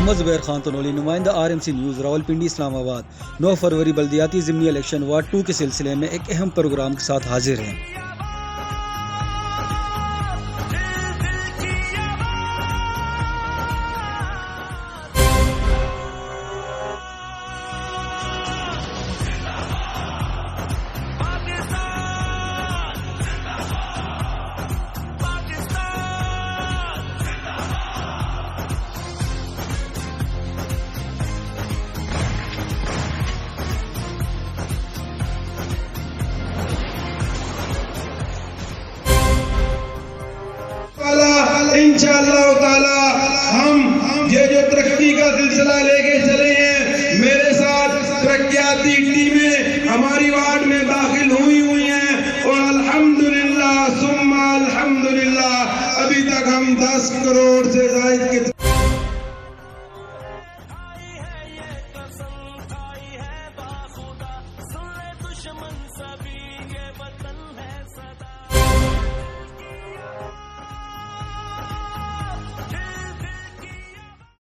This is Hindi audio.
मोहम्मद ज़ुबैर खान तनोली, नुमाइंदा RMC न्यूज़, रावलपिंडी, इस्लामाबाद। 9 फरवरी बल्दियाती ज़िमनी इलेक्शन वार्ड 2 के सिलसिले में एक अहम प्रोग्राम के साथ हाजिर हैं। इंशाअल्लाह ताला हम ये जो तरक्की का सिलसिला लेके चले हैं, मेरे साथ तरक्याती टीमें हमारी वार्ड